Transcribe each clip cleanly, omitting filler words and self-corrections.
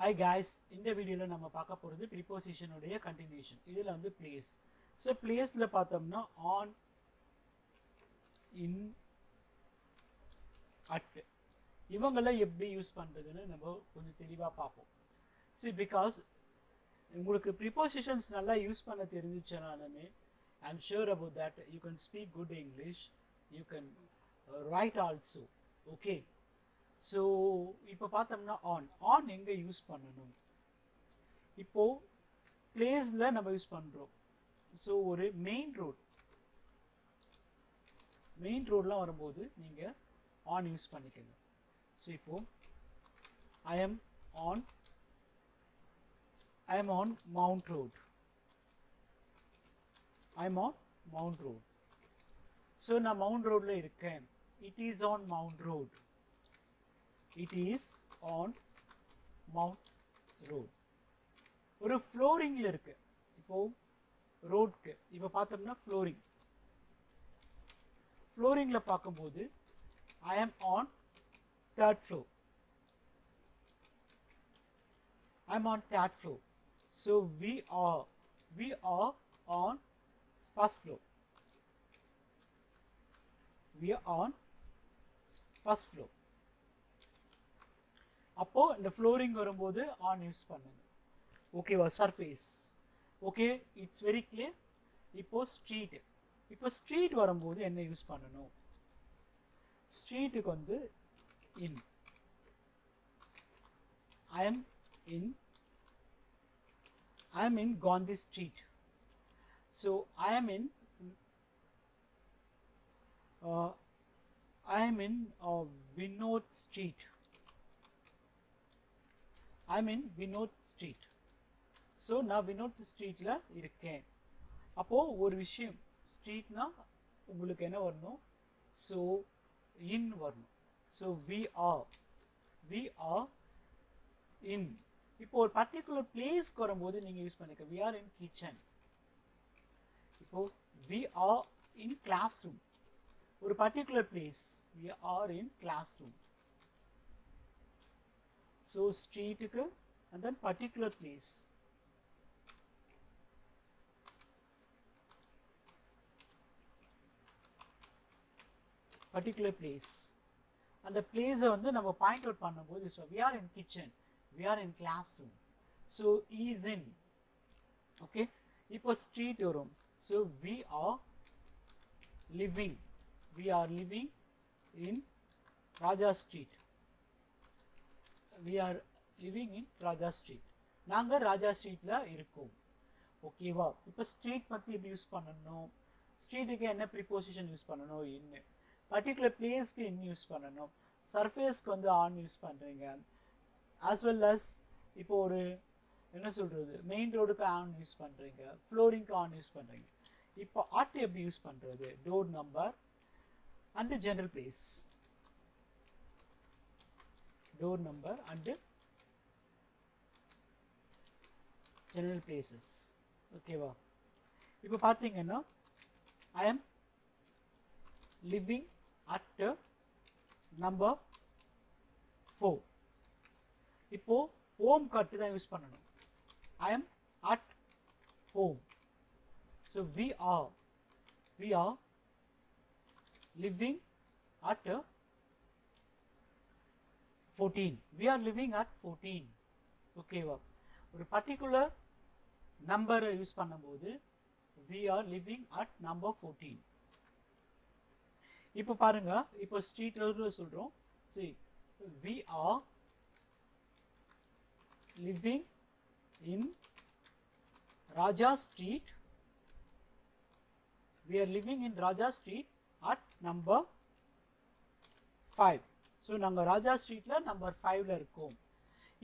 Hi guys, இந்த வீடியோல நம்ம பார்க்க போறது preposition உடைய continuation. இதுல வந்து place. So placeல பார்த்தோம்னா on, in, at. இவங்களை எப்படி யூஸ் பண்றதுன்னு நம்ம கொஞ்சம் தெளிவா பார்ப்போம். See, because உங்களுக்கு prepositions நல்லா யூஸ் பண்ண தெரிஞ்சிச்சனாலுமே I'm sure about that you can speak good English, you can write also. Okay. So இப்போ பார்த்தோம்னா ஆன் எங்கே யூஸ் பண்ணணும், இப்போது பிளேஸில் நம்ம யூஸ் பண்ணுறோம். ஸோ ஒரு மெயின் ரோடெலாம் வரும்போது நீங்கள் ஆன் யூஸ் பண்ணிக்கோங்க. ஸோ இப்போது I am on mount road. So நான் மவுண்ட் ரோடில் இருக்கேன். It is on mount road. It is on Mount Road. ஒரு ஃப்ளோரிங்கில் இருக்கு. இப்போ ரோட்க்கு இப்போ பார்த்தோம்னா ஃப்ளோரிங்கில் பார்க்கும்போது I am on third floor. I am on third floor. So we are on first floor. We are on first floor. அப்போ இந்த flooring வரும்போது on use பண்ணுங்க. ஓகேவா? Surface. Okay, it's very clear. இப்போ ஸ்ட்ரீட் வரும்போது என்ன யூஸ் பண்ணணும்? ஸ்ட்ரீட்டுக்கு வந்து in. I am in Gandhi street. So I am in Vinod street. I'm in Vinod street. So நான் வினோத் ஸ்ட்ரீட்டில் இருக்கேன். அப்போது ஒரு விஷயம், ஸ்ட்ரீட்னா உங்களுக்கு என்ன வரணும்? ஸோ இன் வரணும். So we are in. இப்போ ஒரு பர்டிகுலர் பிளேஸ்க்கு வரும்போது நீங்கள் யூஸ் பண்ணிக்க. We are in kitchen. இப்போது we are in class room. ஒரு particular place, we are in class room. So street and then particular place. Particular place. And the place வந்து நம்ம பாயிண்ட் அவுட் பண்ணும்போது we are in kitchen, we are in classroom. So is in. Okay. இப்போ street வரும். So we are living in Raja Street. We are living in Raja street. நாங்கள் ராஜா ஸ்ட்ரீட்டில் இருக்கோம். ஓகேவா? இப்போ ஸ்ட்ரீட் பற்றி எப்படி யூஸ் பண்ணணும், ஸ்ட்ரீட்டுக்கு என்ன ப்ரிப்போசிஷன் யூஸ் பண்ணணும், இன்னு பர்டிகுலர் பிளேஸ்க்கு இன் யூஸ் பண்ணணும், சர்ஃபேஸ்க்கு வந்து ஆன் யூஸ் பண்ணுறீங்க. ஆஸ் வெல் அஸ் இப்போ ஒரு என்ன சொல்கிறது, மெயின் ரோடுக்கு ஆன் யூஸ் பண்ணுறீங்க, ஃப்ளோரிங்க்கு ஆன் யூஸ் பண்ணுறீங்க. இப்போ அட் எப்படி யூஸ் பண்ணுறது? Door number and general place. Door number and general places. ஓகேவா? இப்போ பார்த்தீங்கன்னா I am living at number 4. இப்போ ஹோம் கட்டு தான் யூஸ் பண்ணணும். I am at home. So we are living at 14. We are living at 14. ஓகேவா? ஒரு particular நம்பரை use பண்ணும்போது we are living at number 14. இப்போ பாருங்க, இப்போ ஸ்ட்ரீட் ரோட்ல சொல்றோம். see, we are living in Raja Street. We are living in Raja Street at number 5. So நாங்கள் ராஜா ஸ்ட்ரீட்டில் நம்பர் 5ல் இருக்கோம்.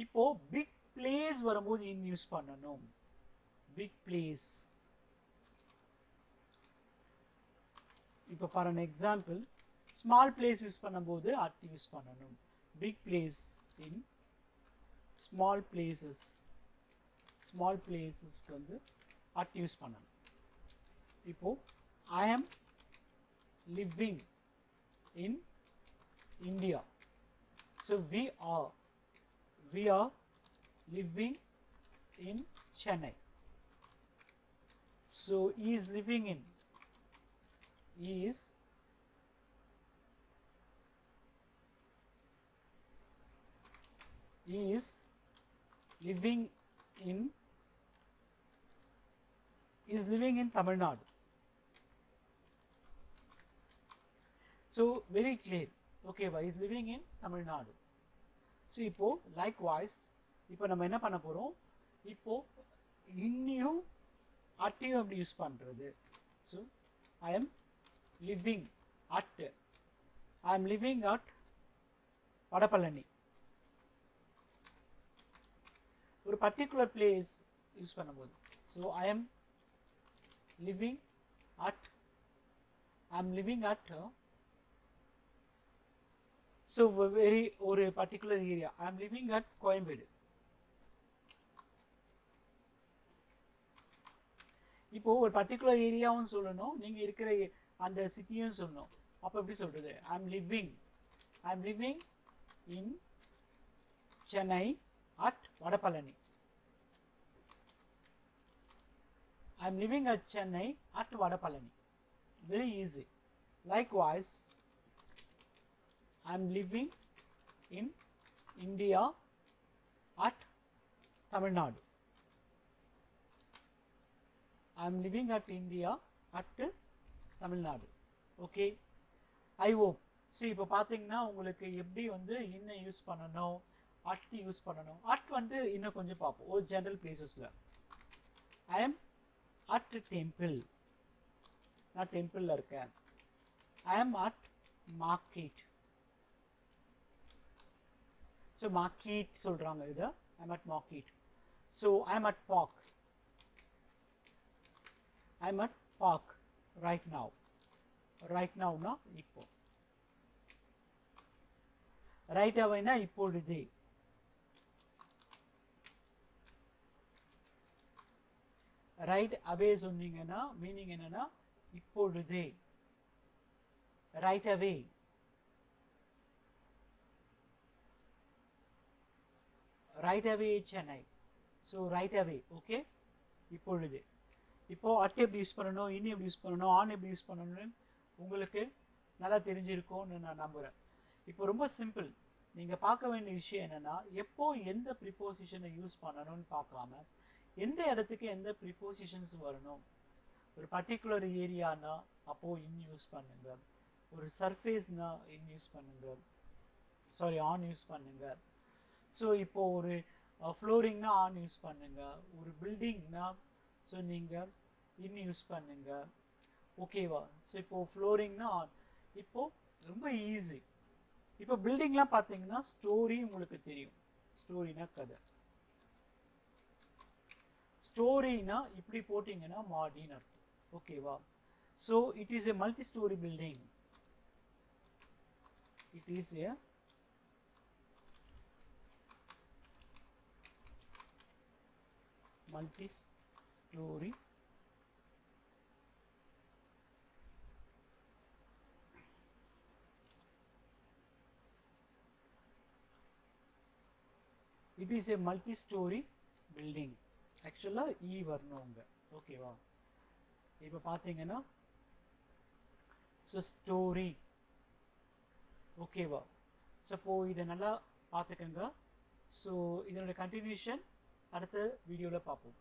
இப்போது பிக் பிளேஸ் வரும்போது இன் யூஸ் பண்ணணும். Big place. இப்போ for an example, small place use பண்ணும்போது அட் யூஸ் பண்ணணும். Big place in small பிளேசஸ்க்கு வந்து அட் யூஸ் பண்ணணும். இப்போது I am living in India. So we are living in Chennai. So he is living in, he is living in, Tamil Nadu. So very clear. Okay, he is living in Tamil Nadu. So இப்போ likewise இப்போ நம்ம என்ன பண்ண போறோம், இப்போ இன்னியும் அட்டையும் எப்படி use பண்றது. So I am living at Vadapalani. ஒரு பர்டிகுலர் பிளேஸ் யூஸ் பண்ணும்போது, so I am living at so very ஒரு particular area, I am living at Koyambedu. இப்போ ஒரு பர்டிகுலர் ஏரியாவும் சொல்லணும், நீங்க இருக்கிற அந்த சிட்டியும் சொல்லணும். அப்போ எப்படி சொல்றது, ஐ am living in Chennai at Vadapalani. I am living at Chennai at Vadapalani. Very easy. Likewise, I am living in India at Tamil Nadu. I am living at India at Tamil Nadu. Okay. I hope. See, இப்போ பார்த்தீங்கன்னா உங்களுக்கு எப்படி வந்து இன்னும் use பண்ணணும், at use பண்ணணும். At வந்து இன்னும் கொஞ்சம் பார்ப்போம் ஒரு ஜெனரல் பிளேசஸில். ஐ எம் அட் டெம்பிள், நான் டெம்பிளில் இருக்கேன். I am at market. So market சொல்கிறாங்க இது, I am at market. So I am at park, I am at park right now. Right நவ்னா இப்போ, ரைட் அவைனா இப்பொழுதே. ரைட் அவே சொன்னீங்கன்னா மீனிங் என்னன்னா இப்பொழுதே. Right away, right away Chennai. So right away, okay. இப்பொழுது இப்போ அட் எப்படி யூஸ் பண்ணணும், இனி எப்படி யூஸ் பண்ணணும், ஆன் எப்படி யூஸ் பண்ணணும்னு உங்களுக்கு நல்லா தெரிஞ்சிருக்கும்னு நான் நம்புகிறேன். இப்போ ரொம்ப சிம்பிள். நீங்கள் பார்க்க வேண்டிய விஷயம் என்னென்னா, எப்போ எந்த ப்ரிப்போசிஷனை யூஸ் பண்ணணும்னு பார்க்காம எந்த இடத்துக்கு எந்த ப்ரிப்போசிஷன்ஸ் வரணும். ஒரு பர்டிகுலர் ஏரியானா அப்போது இன் யூஸ் பண்ணுங்க, ஒரு சர்ஃபேஸ்னா இன் யூஸ் பண்ணுங்க, சாரி ஆன் யூஸ் பண்ணுங்க. ஸோ இப்போது ஒரு ஃப்ளோரிங்னா ஆன் யூஸ் பண்ணுங்க, ஒரு பில்டிங்னா ஸோ நீங்கள் இன் யூஸ் பண்ணுங்க. ஓகேவா? ஸோ இப்போது ஃப்ளோரிங்னா ஆன். இப்போது ரொம்ப ஈஸி. இப்போ பில்டிங்லாம் பார்த்தீங்கன்னா ஸ்டோரி உங்களுக்கு தெரியும். ஸ்டோரினா கதை. ஸ்டோரினா இப்படி போட்டிங்கன்னா மாடின்னு அர்த்தம். ஓகேவா? So it is a multi story building. It is a multi story it is a multi-story building. ஆக்சுவலாக இ வரணும் அங்கே. ஓகேவா? இப்போ பார்த்தீங்கன்னா ஸோ ஸ்டோரி. ஓகேவா? ஸோ இப்போது இதை நல்லா பார்த்துக்கோங்க. ஸோ இதனோட கண்டினியூஷன் அடுத்த வீடியோவில் பார்ப்போம்.